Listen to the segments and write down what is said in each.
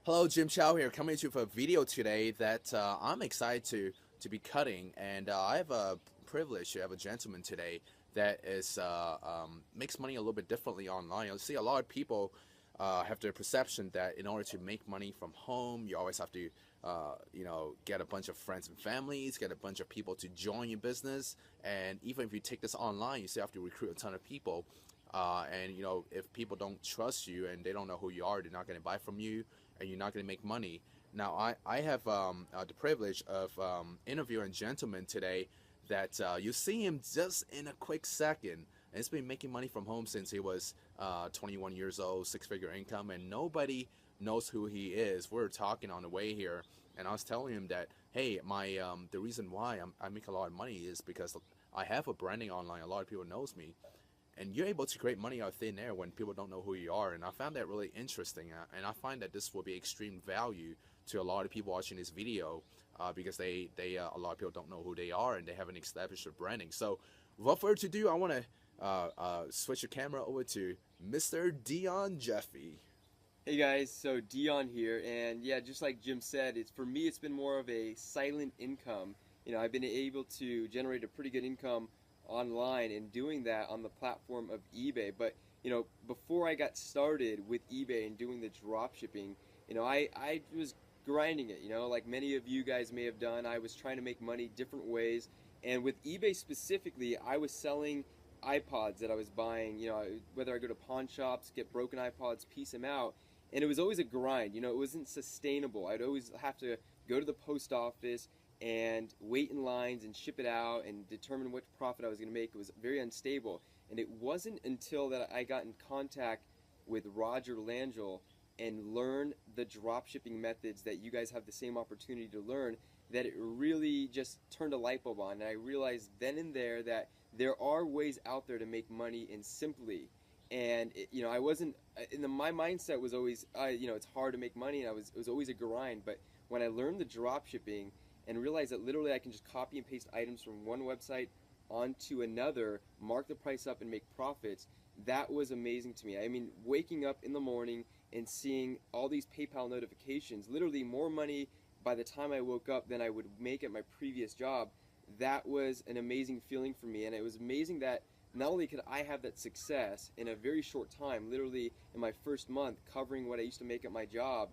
Hello, Jim Chow here, coming to you for a video today that I'm excited to be cutting, and I have a privilege to have a gentleman today that is makes money a little bit differently online. You see, a lot of people have the perception that in order to make money from home, you always have to get a bunch of friends and families, get a bunch of people to join your business, and even if you take this online, you still have to recruit a ton of people. And if people don't trust you and they don't know who you are, they're not going to buy from you, and you're not going to make money. Now, I have the privilege of interviewing a gentleman today that you see him just in a quick second. And he's been making money from home since he was 21 years old, six-figure income, and nobody knows who he is. We were talking on the way here, and I was telling him that, hey, my the reason why I make a lot of money is because I have a branding online. A lot of people knows me, and you're able to create money out of thin air when people don't know who you are. And I found that really interesting, and I find that this will be extreme value to a lot of people watching this video, because they a lot of people don't know who they are and they haven't established their branding. So without further ado, I want to switch the camera over to Mr. Dion Jeffy. Hey guys, so Dion here, and yeah, just like Jim said, for me it's been more of a silent income. I've been able to generate a pretty good income online and doing that on the platform of eBay. But before I got started with eBay and doing the drop shipping, I was grinding it, like many of you guys may have done. I was trying to make money different ways, and with eBay specifically, I was selling iPods that I was buying, whether I go to pawn shops, get broken iPods, piece them out, and it was always a grind. It wasn't sustainable. I'd always have to go to the post office and wait in lines and ship it out and determine what profit I was going to make. It was very unstable, and it wasn't until that I got in contact with Roger Langell and learned the drop shipping methods that you guys have the same opportunity to learn, that it really just turned a light bulb on. And I realized then and there that there are ways out there to make money and simply. And I wasn't my mindset was always it's hard to make money, and it was always a grind. But when I learned the drop shipping and realized that literally I can just copy and paste items from one website onto another, mark the price up and make profits, that was amazing to me. I mean, waking up in the morning and seeing all these PayPal notifications, literally more money by the time I woke up than I would make at my previous job, that was an amazing feeling for me. And it was amazing that not only could I have that success in a very short time, literally in my first month covering what I used to make at my job,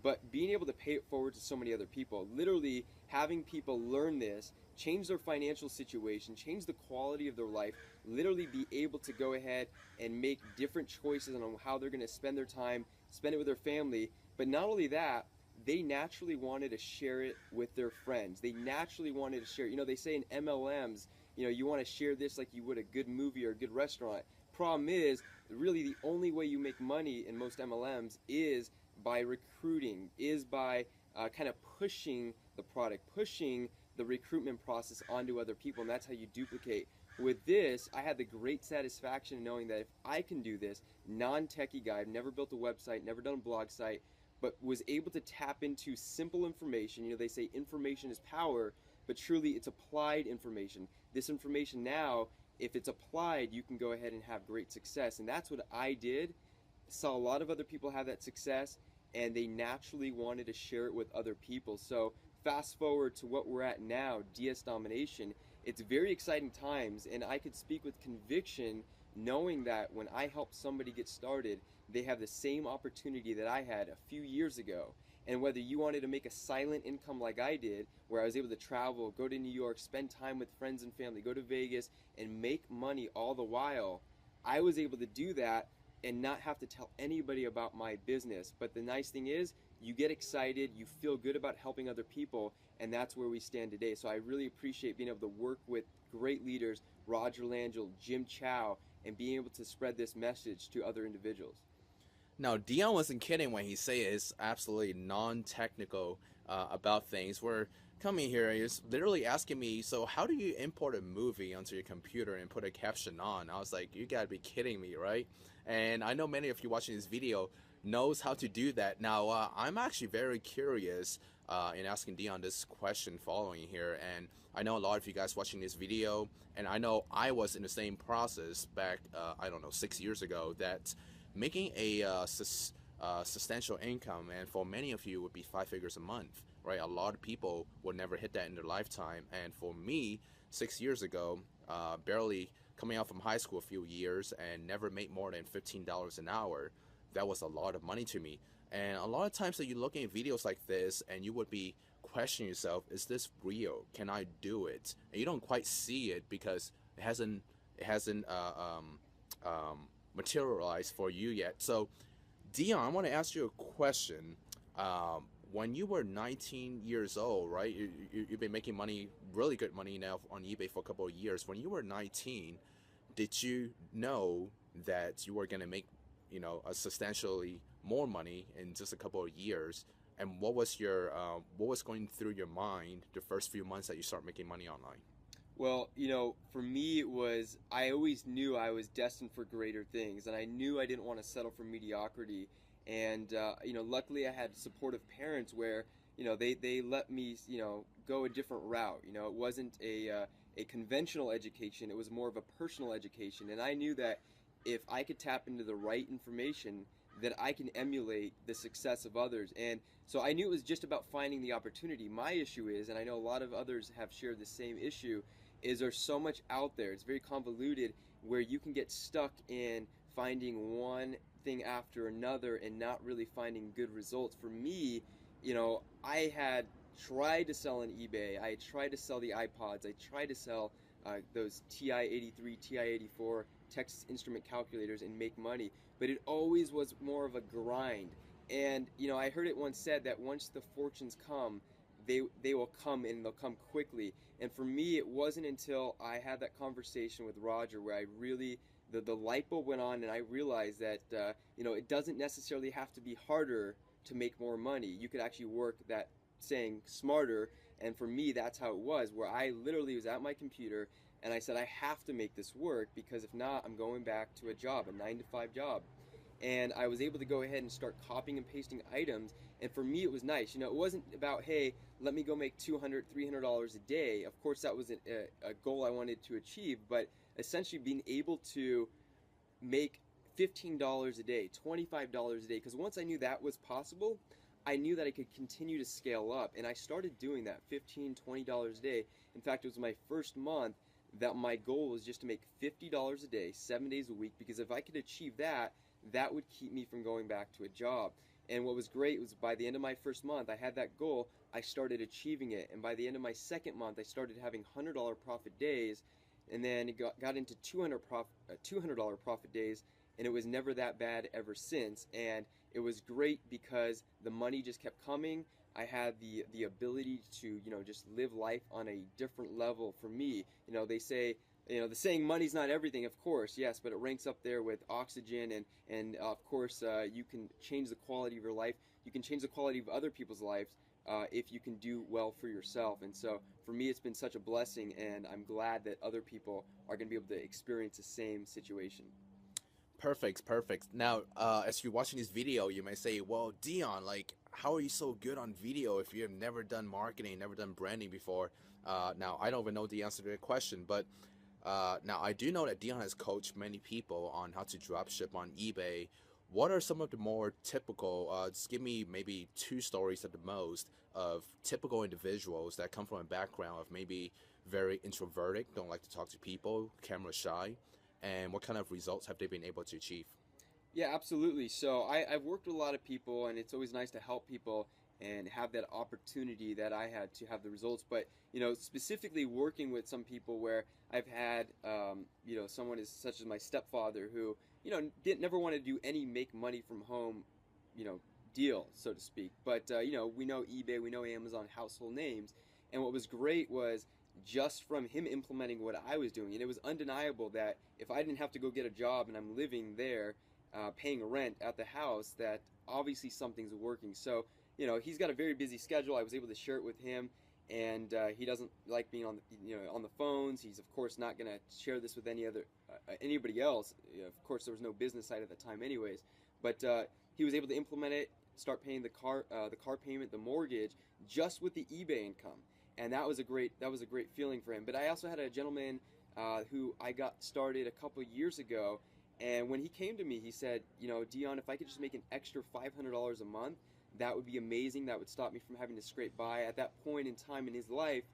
but being able to pay it forward to so many other people, literally having people learn this, change their financial situation, change the quality of their life, literally be able to go ahead and make different choices on how they're going to spend their time, spend it with their family. But not only that, they naturally wanted to share it with their friends. They naturally wanted to share. They say in MLMs, you want to share this like you would a good movie or a good restaurant. Problem is, really the only way you make money in most MLMs is by recruiting, is by kind of pushing the product, pushing the recruitment process onto other people, and that's how you duplicate. With this, I had the great satisfaction knowing that if I can do this, non-techie guy, I've never built a website, never done a blog site, but was able to tap into simple information. They say information is power, but truly it's applied information. This information now, if it's applied, you can go ahead and have great success. And that's what I did. Saw a lot of other people have that success, and they naturally wanted to share it with other people. So fast forward to what we're at now, DS Domination, it's very exciting times, and I could speak with conviction knowing that when I help somebody get started, they have the same opportunity that I had a few years ago. And whether you wanted to make a silent income like I did, where I was able to travel, go to New York, spend time with friends and family, go to Vegas, and make money all the while, I was able to do that and not have to tell anybody about my business. But the nice thing is, you get excited, you feel good about helping other people, and that's where we stand today. So I really appreciate being able to work with great leaders, Roger Langell, Jim Chow, and being able to spread this message to other individuals. Now, Dion wasn't kidding when he said it's absolutely non-technical about things. We're coming here, he's literally asking me, so how do you import a movie onto your computer and put a caption on? I was like, you gotta be kidding me, right? And I know many of you watching this video knows how to do that. Now, I'm actually very curious in asking Dion this question following here, and I know a lot of you guys watching this video, and I know I was in the same process back, I don't know, 6 years ago, that making a substantial income, and for many of you, it would be 5 figures a month, right? A lot of people will never hit that in their lifetime, and for me, 6 years ago, barely coming out from high school a few years and never made more than $15 an hour, that was a lot of money to me. And a lot of times that you're looking at videos like this and you would be questioning yourself, is this real? Can I do it? And you don't quite see it because it hasn't materialized for you yet. So Dion, I want to ask you a question. When you were 19 years old, right? You've been making money, really good money now on eBay for a couple of years. When you were 19, did you know that you were going to make, a substantially more money in just a couple of years? And what was going through your mind the first few months that you start making money online? Well, for me, I always knew I was destined for greater things, and I knew I didn't want to settle for mediocrity. And, luckily I had supportive parents where, they let me, go a different route. It wasn't a conventional education, it was more of a personal education. And I knew that if I could tap into the right information, that I can emulate the success of others. And so I knew it was just about finding the opportunity. My issue is, and I know a lot of others have shared the same issue, is there's so much out there. It's very convoluted where you can get stuck in finding one thing after another and not really finding good results. For me, I had tried to sell on eBay. I tried to sell the iPods. I tried to sell those TI-83, TI-84 Texas Instrument calculators and make money. But it always was more of a grind. And, I heard it once said that once the fortunes come, they will come, and they'll come quickly. And for me, it wasn't until I had that conversation with Roger where I really, the light bulb went on, and I realized that, it doesn't necessarily have to be harder to make more money. You could actually work that saying smarter. And for me, that's how it was, where I literally was at my computer and I said, I have to make this work, because if not, I'm going back to a job, a 9-to-5 job. And I was able to go ahead and start copying and pasting items. And for me, it was nice. It wasn't about, hey, let me go make $200, $300 a day. Of course, that was a goal I wanted to achieve. But essentially being able to make $15 a day, $25 a day. Because once I knew that was possible, I knew that I could continue to scale up. And I started doing that, $15, $20 a day. In fact, it was my first month that my goal was just to make $50 a day, 7 days a week. Because if I could achieve that, that would keep me from going back to a job. And what was great was by the end of my first month, I had that goal, I started achieving it. And by the end of my second month, I started having $100 profit days. And then it got into $200 profit days. And it was never that bad ever since. And it was great because the money just kept coming. I had the ability to, just live life on a different level. For me, they say, the saying money's not everything, of course, yes, but it ranks up there with oxygen, and of course, you can change the quality of your life. You can change the quality of other people's lives if you can do well for yourself. And so for me, it's been such a blessing, and I'm glad that other people are going to be able to experience the same situation. Perfect. Now, as you're watching this video, you may say, well, Dion, how are you so good on video if you have never done marketing, never done branding before? Now, I don't even know the answer to that question, but now I do know that Dion has coached many people on how to dropship on eBay. What are some of the more typical, just give me maybe 2 stories at the most, of typical individuals that come from a background of maybe very introverted, don't like to talk to people, camera shy, and what kind of results have they been able to achieve? Yeah, absolutely. So I've worked with a lot of people, and it's always nice to help people and have that opportunity that I had to have the results. But, specifically working with some people where I've had, someone such as my stepfather who, never want to do any make money from home, deal, so to speak. But, we know eBay, we know Amazon, household names. And what was great was just from him implementing what I was doing. And it was undeniable that if I didn't have to go get a job and I'm living there, paying rent at the house, that obviously something's working. So, he's got a very busy schedule. I was able to share it with him, and he doesn't like being on the phones. He's of course not going to share this with anybody else. Of course, there was no business side at the time, anyways. But he was able to implement it, start paying the car payment, the mortgage, just with the eBay income, and that was a great feeling for him. But I also had a gentleman who I got started a couple years ago. And when he came to me, he said, you know, Dion, if I could just make an extra $500 a month, that would be amazing. That would stop me from having to scrape by. At that point in time in his life,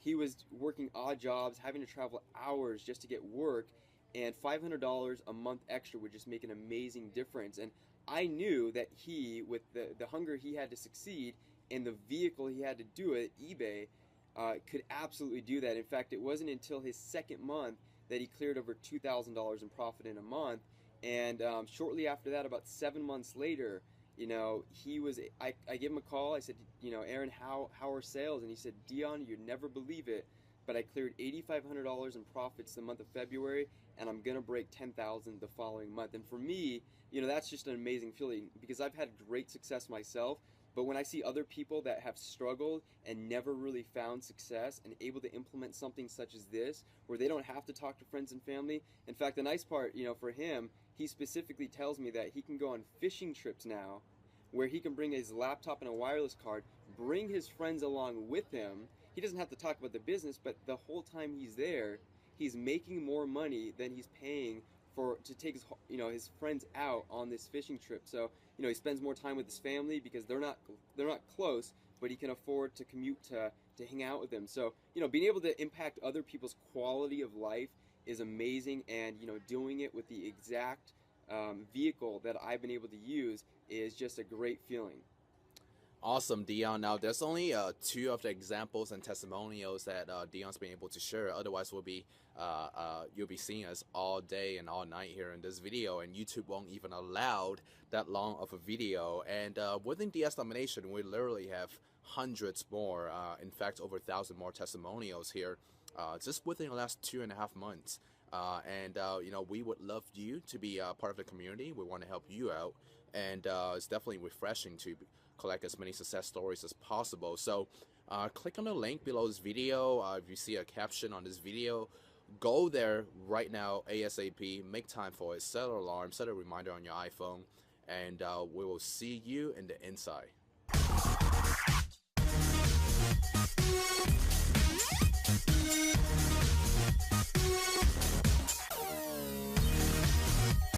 he was working odd jobs, having to travel hours just to get work, and $500 a month extra would just make an amazing difference. And I knew that he, with the hunger he had to succeed and the vehicle he had to do it, eBay, could absolutely do that. In fact, it wasn't until his second month that he cleared over $2,000 in profit in a month. And shortly after that, about 7 months later, you know, I gave him a call. I said, you know, Aaron, how are sales? And he said, Dion, you'd never believe it, but I cleared $8,500 in profits the month of February, and I'm gonna break 10,000 the following month. And for me, you know, that's just an amazing feeling because I've had great success myself. But when I see other people that have struggled and never really found success and able to implement something such as this, where they don't have to talk to friends and family. In fact, the nice part, you know, for him, he specifically tells me that he can go on fishing trips now where he can bring his laptop and a wireless card, bring his friends along with him. He doesn't have to talk about the business, but the whole time he's there, he's making more money than he's paying to take his, you know, his friends out on this fishing trip. So, you know, he spends more time with his family because they're not close, but he can afford to commute to hang out with them. So, you know, being able to impact other people's quality of life is amazing, and you know, doing it with the exact vehicle that I've been able to use is just a great feeling. Awesome, Dion. Now, there's only two of the examples and testimonials that Dion's been able to share. Otherwise, you'll be seeing us all day and all night here in this video, and YouTube won't even allow that long of a video. And within DS Domination, we literally have hundreds more, in fact, over 1,000 more testimonials here, just within the last 2.5 months. You know, we would love you to be part of the community. We want to help you out, and it's definitely refreshing to collect as many success stories as possible. So click on the link below this video. If you see a caption on this video, go there right now ASAP, make time for it, set an alarm, set a reminder on your iPhone, and we will see you in the inside.